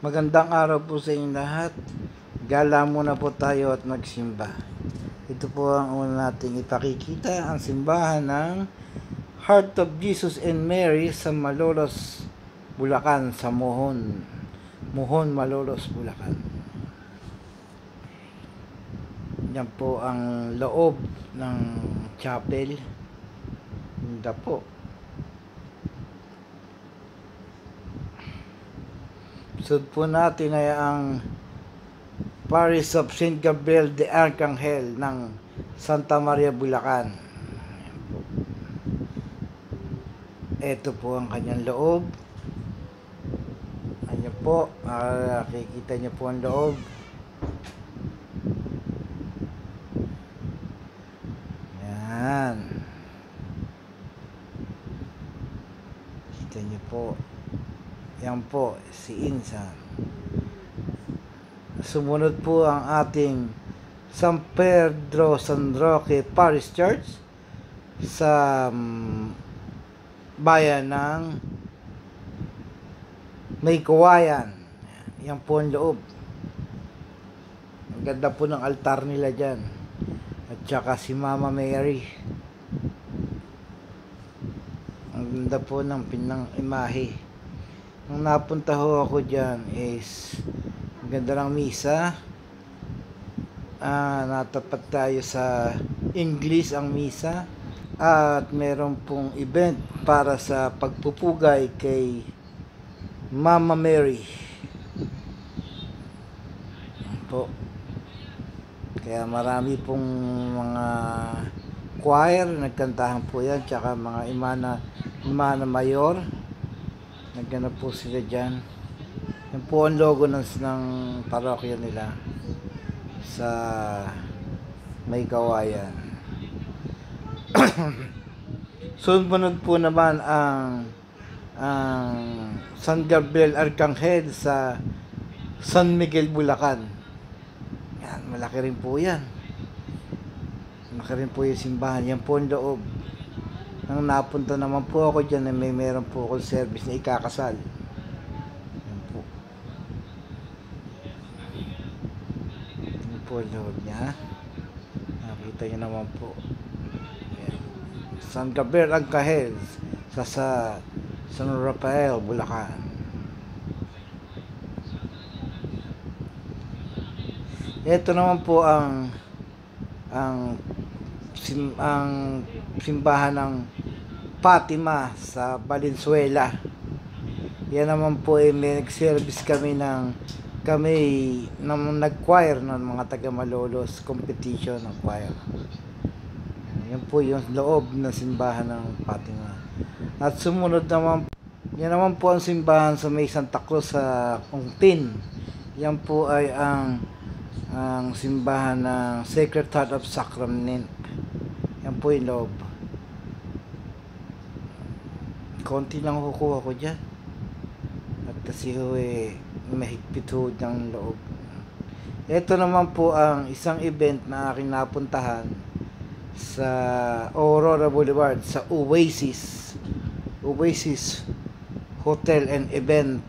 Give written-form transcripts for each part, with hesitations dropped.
Magandang araw po sa inyong lahat. Gala muna po tayo at magsimba. Ito po ang una nating ipakikita, ang simbahan ng Heart of Jesus and Mary sa Malolos, Bulacan, sa Mohon, Malolos, Bulacan. Yan po ang loob ng chapel. Ganda po. Sud po natin ay ang Parish of St. Gabriel de Arcangel ng Santa Maria, Bulacan. Ito po ang kanyang loob. Ayan po, nakikita niyo po ang loob. Yan. Kita niyo po. Yan po, si Insan. Sumunod po ang ating San Pedro San Roque Parish Church sa bayan ng Maykawayan. Yan po ang loob. Ang ganda po ng altar nila dyan. At saka si Mama Mary. Ang ganda po ng pinang imahe. Nung napunta ho ako dyan is ganda ng misa. Natapat tayo sa English ang misa. At meron pong event para sa pagpupugay kay Mama Mary. Po. Kaya marami pong mga choir, nagkantahan po yan, tsaka mga imana mayor. Nagganap po sila dyan. Yan po ang logo ng parokya nila sa Maykawayan. Sunod po naman ang San Gabriel Arcangel sa San Miguel, Bulacan. Yan, malaki rin po yan. Malaki rin po yung simbahan. Yan po ang loob. Nang napunta naman po ako dyan, meron po akong service na ikakasal. Yan po. Yan po ang loob niya. Nakita niyo naman po. Yan. San Gabriel Arcangel sa San Rafael, Bulacan. Ito naman po ang simbahan ng Fatima sa Valenzuela. Yan naman po ay may nag-service kami nang nag-choir ng mga taga Malolos, competition ng choir. Yan po yung loob ng simbahan ng Fatima. At sumunod naman, yan naman po ang simbahan sa may Santa Cruz sa Ungpin. Yan po ay ang simbahan ng Sacred Heart of Sacrament. Yan po yung loob. Konti lang kukuha ko dyan. At kasi mahigpit ho ng loob. Ito naman po ang isang event na aking napuntahan sa Aurora Boulevard sa Oasis Hotel and Event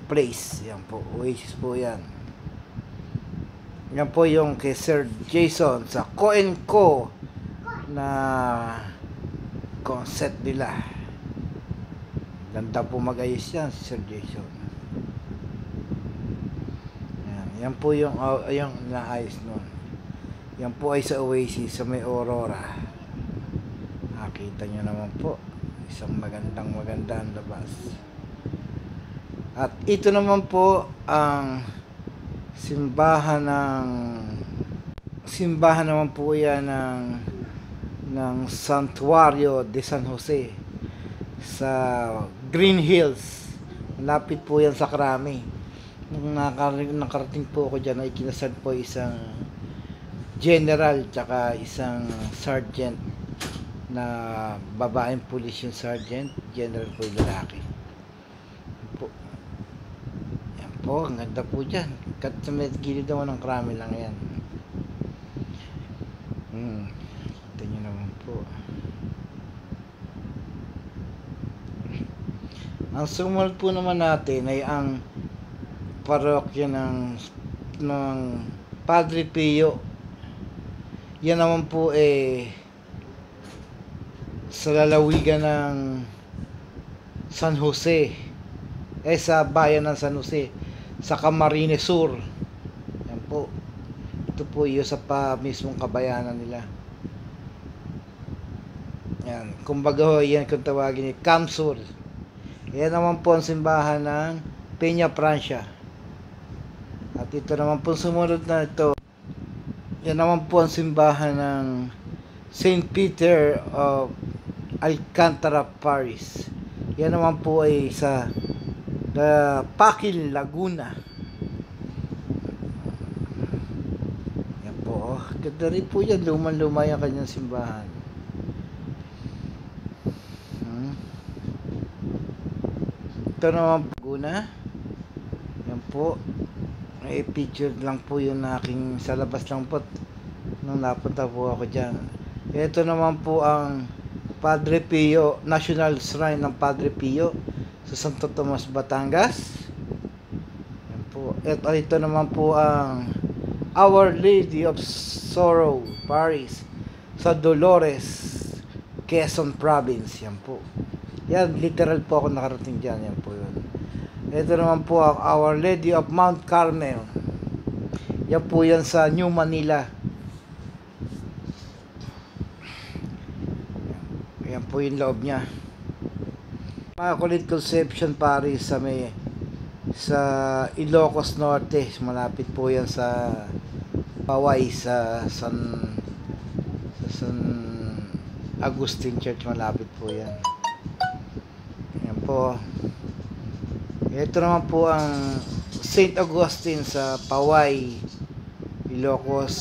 Place. Yan po, Oasis po yan. Yan po yung kay Sir Jason sa Co&Co na concept nila. Ganda po mag-ayos yan si Sir Jason. Yan po yung naayos nun. Yan po ay sa Oasis sa may Aurora. Nakita nyo naman po, isang magandang labas. At ito naman po ang simbahan naman po yan ng Santuario de San Jose sa Green Hills. Malapit po yan sa Krami. Nung nakarating po ako dyan, ay kinasal po isang general tsaka isang sergeant na babaeng pulis yung sergeant, general po yung lalaki. Yan po. Yan po, ang ganda po dyan. Kat sa may gilid naman ng Krami lang yan. Ito nyo naman po. Ang sumunod po naman natin ay ang parokya ng Padre Pio. Yan naman po sa lalawigan ng San Jose, sa bayan ng San Jose, sa Camarines Sur. Yan po. Ito po yung sa mismong kabayanan nila. Yan. Kumbaga yan kung tawagin ni Camsur. Yan naman po ang simbahan ng Peña Francia. At ito naman po sumunod na ito. Yan naman po ang simbahan ng St. Peter of Alcantara, Paris. Yan naman po ay sa Paquil, Laguna. Yan po. Ganda rin po yan. Luman-luma yung kanyang simbahan. Ito naman po, Laguna. Yan po. Picture lang po yung aking sa labas lang po nung napunta po ako dyan. Ito naman po ang Padre Pio, National Shrine ng Padre Pio sa Santo Tomas, Batangas. Yan po. Ito naman po ang Our Lady of Sorrow, Paris, sa Dolores, Quezon Province. Yan po. Yan, literal po ako nakarating dyan. Yan po yun. Ito naman po ang Our Lady of Mount Carmel. Yan po yan sa New Manila. Yan po yung loob niya. Immaculate Conception Paris sa Ilocos Norte. Malapit po yan sa Paway, sa San Agustin Church. Malapit po yan. Yan po. Ito naman po ang St. Augustine sa Paway, Ilocos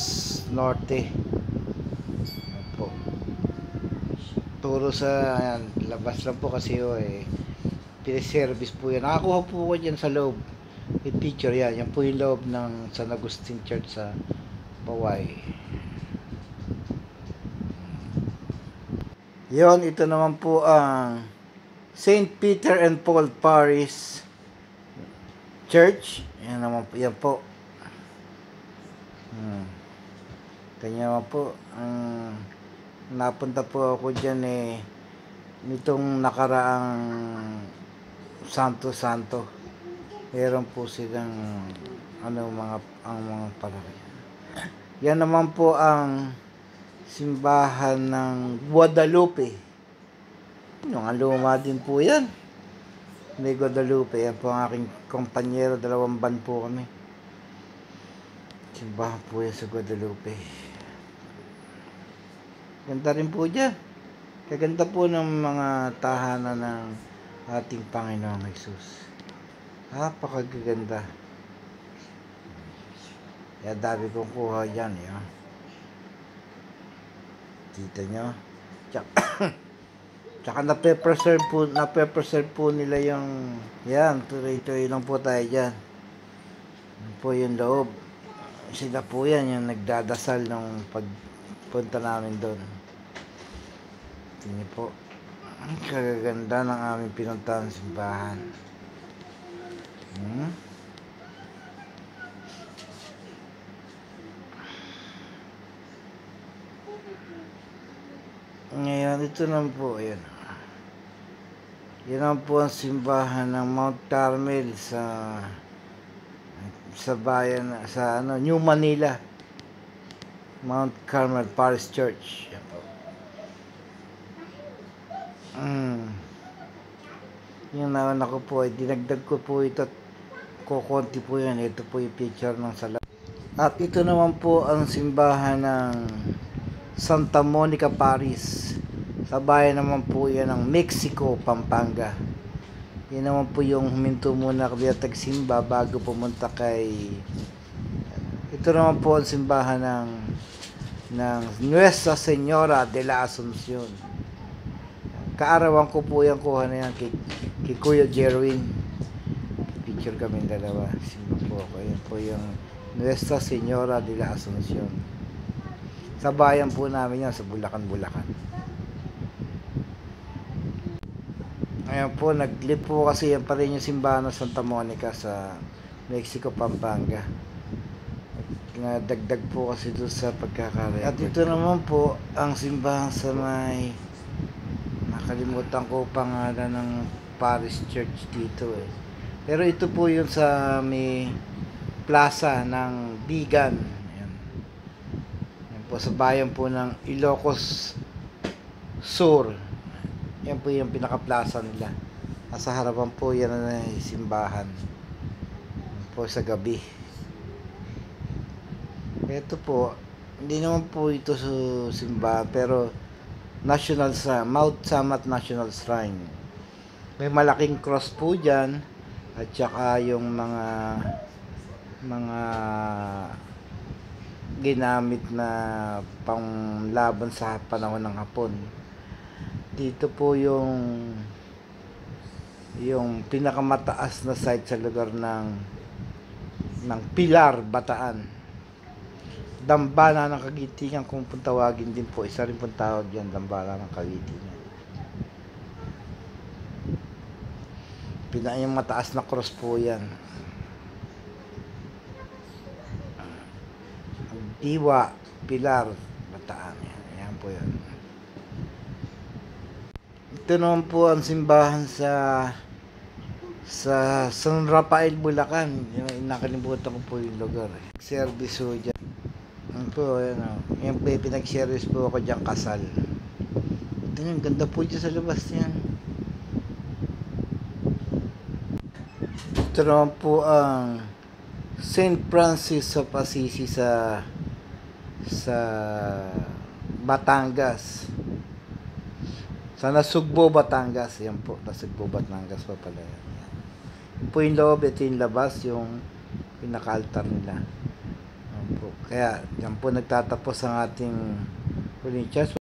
Norte. Yan po. Turo sa labas lang po kasi pinaservice po yan. Nakakuha po ko dyan sa loob. Yung picture yan. Yan po yung loob ng San Agustin Church sa Paway. Yon, ito naman po ang St. Peter and Paul Paris Church. Yan naman po. Yan po. Kanya naman po. Napunta po ako dyan nitong nakaraang Santo. Meron po silang mga palaki. Yan naman po ang simbahan ng Guadalupe. Yung luma din po yan. May Guadalupe. Yan po ang aking kompanyero. 2 ban po kami. Simbahan po yan sa Guadalupe. Ganda rin po dyan. Kaganda po ng mga tahanan ng ating Panginoong Jesus. Napakaganda. Kaya dami kong kuha dyan. Kita nyo? Tsaka nape-preserve po nila yung yan, tuloy-tuloy lang po tayo dyan. Yan po yung loob. Sila po yan yung nagdadasal ng pagpunta namin doon. Tingnan po. Ang kagaganda ng aming pinuntahan simbahan. Ngayon, ito naman po, yan. Yan naman po ang simbahan ng Mount Carmel sa bayan, sa New Manila. Mount Carmel Parish Church. Yan po. Yung naman ako po, dinagdag ko po ito. Kukunti po yan. Ito po yung picture ng sala. At ito naman po ang simbahan ng Santa Monica, Paris. Sa bayan naman po yan ng Mexico, Pampanga. Yan naman po yung huminto muna kami at tagsimba bago pumunta kay... Ito naman po ang simbahan ng Nuestra Señora de la Asunción. Kaarawan ko po yung kuha na yan kay Kuya Jerwin. Picture kami dalawa. Simba po ako. Yan po yung Nuestra Señora de la Asunción. Sa bayan po namin yan, sa Bulacan. Ngayon po, naglip po kasi yan pa rin yung simbahan ng Santa Monica sa Mexico, Pampanga. Nadagdag po kasi doon sa pagkakaroon. At ito naman po ang simbahan sa may, nakalimutan ko pangalan ng Parish Church dito eh. Pero ito po yun sa may plaza ng Bigan. Ayan. Yan po sa bayan po ng Ilocos Sur. Yan po yung pinaka-plaza nila. Nasa harapan po yan na simbahan. Yan po sa gabi. Ito po, hindi naman po ito sa simbahan, pero National Shrine, Mount Samat National Shrine. May malaking cross po dyan, at saka yung mga ginamit na panglaban sa panahon ng Hapon. Dito po yung pinakamataas na site sa lugar ng Pilar, Bataan. Dambana ng Kagitingan kung tawagin din po. Isa rin pong tawag yan, Dambana ng Kagitingan. Yung mataas na cross po yan. Diwa, Pilar, Bataan. Yan po yan. Ito naman po ang simbahan sa San Rafael, Bulacan. Nakalimutan ko po yung lugar. Service ho dyan. Yan po, yan po, pinag-service po ako dyan, kasal. Ito yung ganda po dyan sa labas yan. Ito naman po ang St. Francis of Assisi sa Batangas. Sa Nasugbo, Batangas. Yan po, Nasugbo, Batangas pa pala yan. Yan po yung loob, ito yung labas, yung pinaka-altar nila. Kaya, yan po nagtatapos ang ating huling church.